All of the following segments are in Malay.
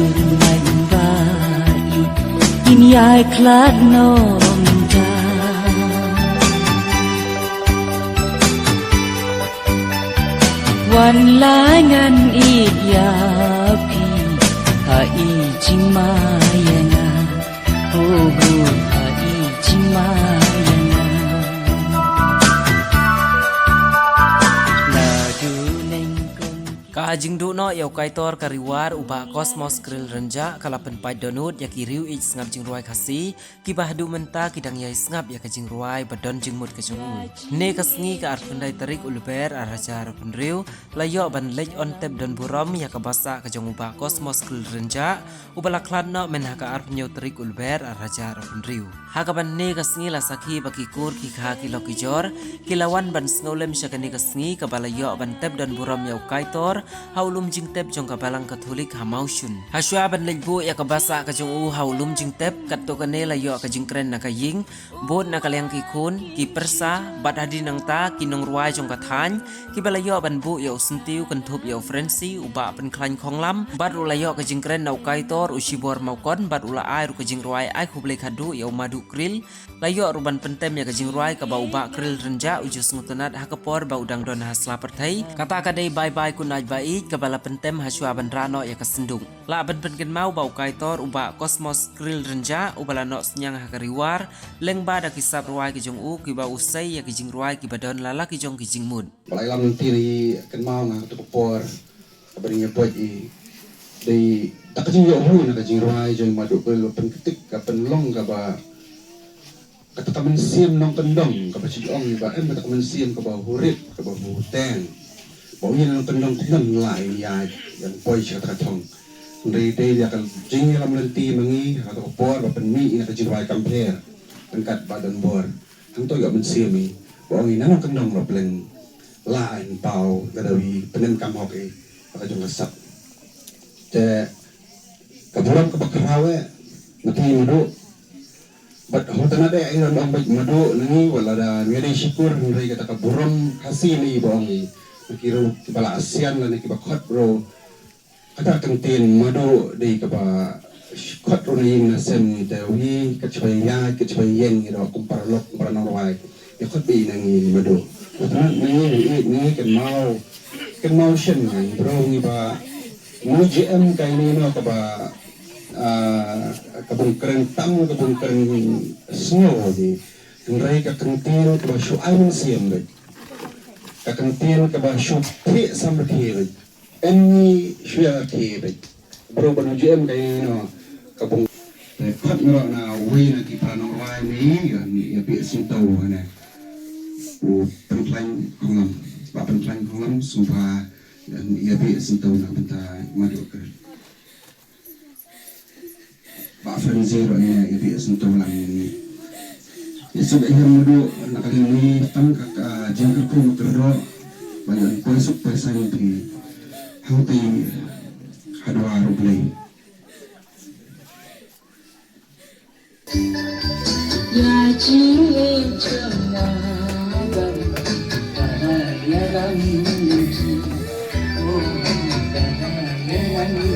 turun lain baik ini ai klat nom ta wan langan iya pi hai jing mayana oh hai jing mayana ladu neng Kajing duno yau kaitor kariwar uba kosmos kril renja kalapen pai donut ya kiriu ich ngap jing ruai kasi kibah du menta kidang yai ngap ya kajing ruai badon jing mut kajung ne kasngi ka arpendai tarik ulber araja arpenriu layo ban lej on tep don burom ya kabasa kajung uba kosmos kril renja ubala kladno men haka arpenyo tarik ulber araja arpenriu hakaban ne kasngi la sakhi bakikur ki kha ki lokijor kilawan ban snolem syakani kasngi kabalayo ban tep don burom yau kaitor haulum jing tep jong kabalang katolik hamausun haswa ban lejbu ya kabasa kajong u haulum jing tep katto kanela yo kajing kren nakaying bot nakalyang kikun ki persa bat hadi nang ta kinong ruai jong kathan ki balayo ban bu yo sentiu kentup yo frensi uba pen klan khonglam bat ulayo kajing kren nau kaitor usibor maukon bat ula ai ru kajing ruai ai khuble khadu yo madu kril layo ruban pentem ya kajing ruai ka ba uba kril renja ujus ngutunat hakapor ba udang don hasla perthai kata kadai bye bye kunaj baik kabala pentem haswa ban rano ya kesendung la ban pengen mau bau kaitor uba kosmos kril renja ubala no senyang hakariwar leng bada kisap ruai kijong u kiba usai ya kijing ruai kibadon lala kijong kijing mud balai lam tiri ken mau nga to por kabarinya poj i dei tak kijing yo hu na kijing ruai jong madu pel pen ketik ka pen long ka ba kata kamen sim nong kendong ka ba ong ba em kata kamen sim ka ba hurit ka ba huteng bau yin nong kendong tenang lai ya yang poj ka thong dari dia akan jing lam lenti mengi atau por ba pen mi ina kijing ruai kamper pengkat badan bor hang to yo men sim mi bau yin nong kendong lo plen lain pau gadawi penen kam hoki ka jong sap te kaburam ka bakrawe mati mudu bat hotana de iran ang baj madu nangi wala da ngeri syukur ngai kata kaburam kasih ni bong kira bala asian lan ki bakot bro kata kantin madu de ka ba kot ro ni nasem te wi kachbaya yen ni ro kumpar lok barang rawai ya kot bi nangi madu hotana nangi ken mau shen ngai bro ni ba mu GM kai ni no ka ba kabung keren tam kabung keren snow di ngrai ka kentin ka ba shu aiman siam de ka kentin ka ba shu thi sam thi enni shya thi de bro banu GM kai no kabung khat no na wi na ki prano wai ni ya bi sim tau ne u plan khongam ba plan khongam suba dan ya bi sim tau na benta madu keren Pak Frenzer ya ibi sentuh lang ini. Isuk ayam mudu nakalini tam kaka jengkel pun kerdo bayan pesuk pesang di hauti hadwa rublei. Ya jingin cengaban bahaya rangi oh bahaya rangi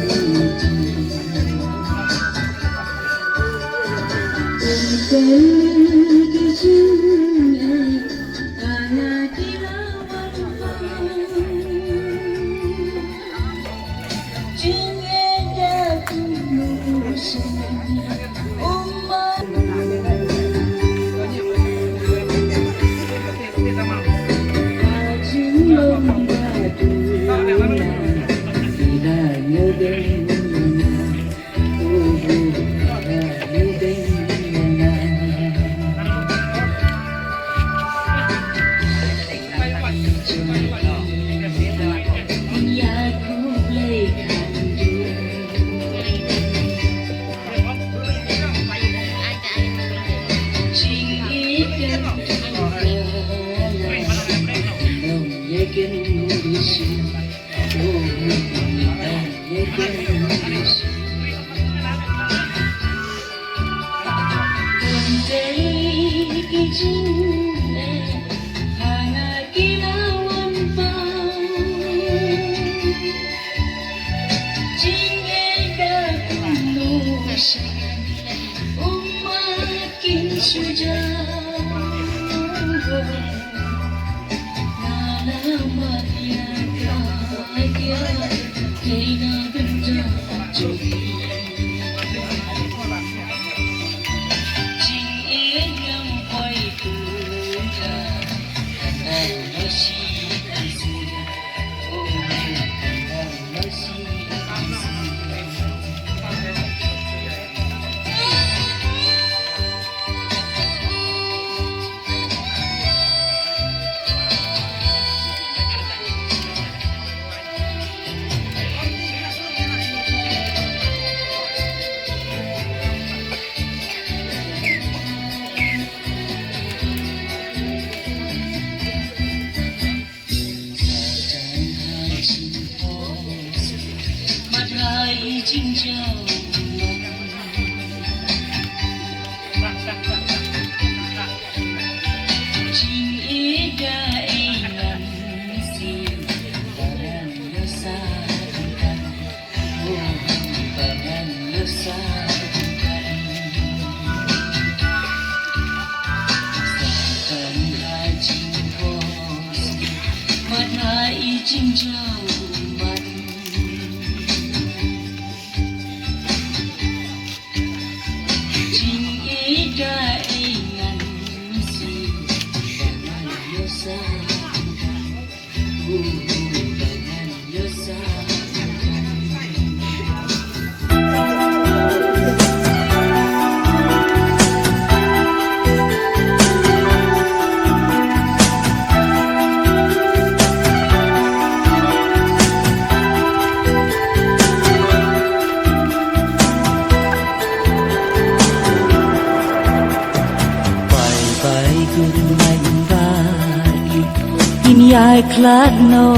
ยายคลาดนอ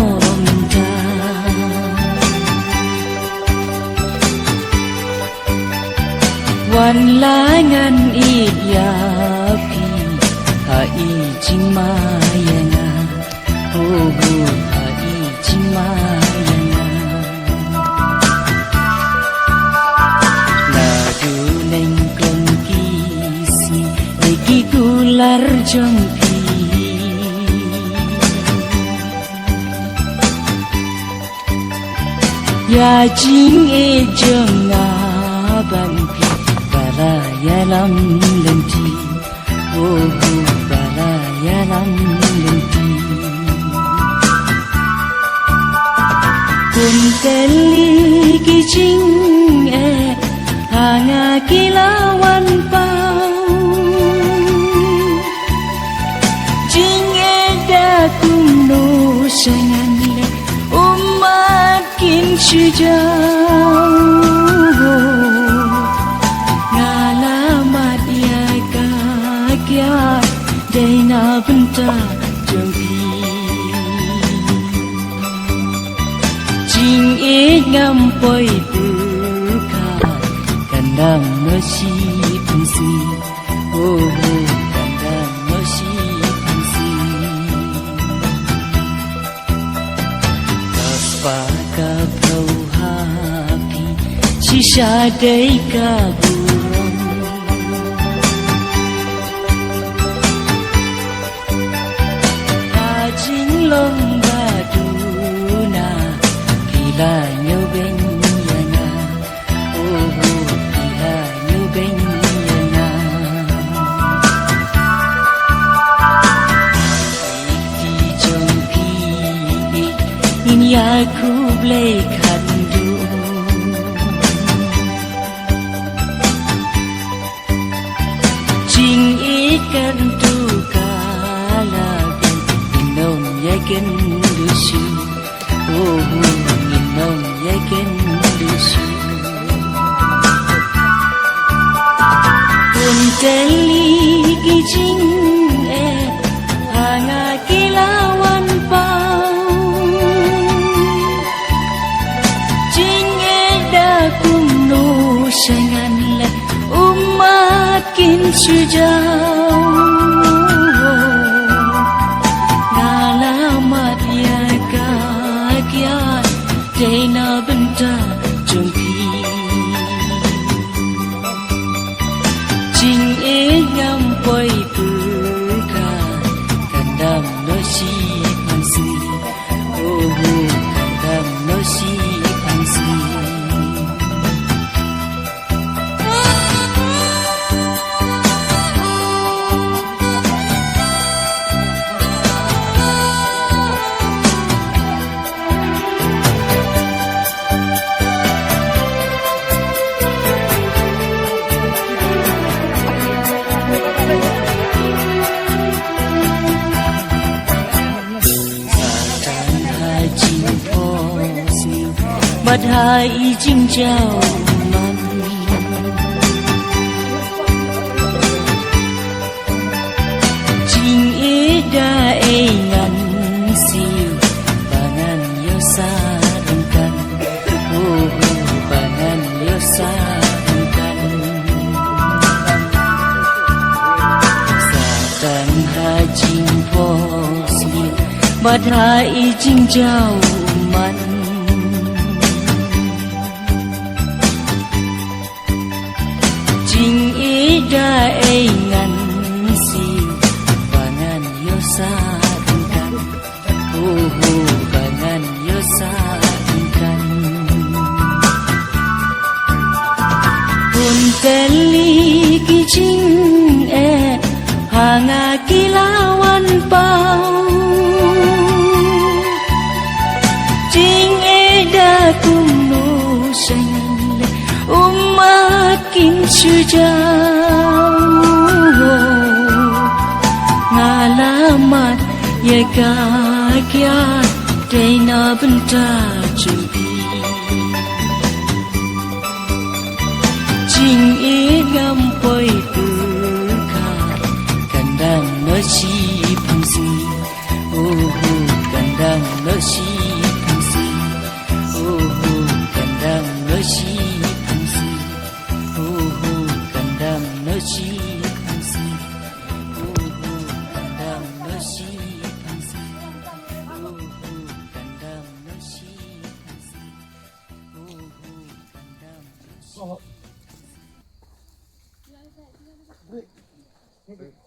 มตาวันลางานอีกยาพี่หาอีจิมายังาโอ้โหหาอีจิมายังานาดูเล่งกลงกีสีในกีกูลาร์จงya jing e jeng abang pi bala ya lam lenti oh bala ya lam lenti kun teli ki jing e hanga kilawan pau jing e da kuno sangan kin sujau ngalamat ya kakya daina benta jengpi jing e ngampoi buka kandang nasi pensi oh kandang nasi pensi kau hapi sisa dai kaburong kajing long baduna kila nyobeng yana oh kila nyobeng yana di jongpi ini aku blai khandu jing ikan tu kala ginom yakin dusu oh ginom yakin dusu kun teli ki jing hanga kilawan pau kuno sanganlah umat kin sujau ngalamat ya kakian dena benta jengpi jing e ngampoi buka kandang nasi pansi oh kandang nasi บัดหายจริงเจ้ามันจริงเอดาเองันสิวบางันเยาสาดังกันโอ้โหบางันเยาสาดังกันสาตังหาจริงพอสิบัดหายจริงเจ้ามันจริงเอดาเองันสิบางันเยาสาดังกันโอ้โหบางันเยาสาดังกันคุณเตลีกิจิงเอหางากิลาวันเปาNgalamat ya kakyat Dena benda jumpi Jing e ngampoi berkat Kandang nasi pangsi Oh kandang nasi pangsi Oh kandang nasi pangsi Oh kandang nasi pangsi Oh kandang nasi pangsi Oh kandang nasi pangsi Oh kandang nasi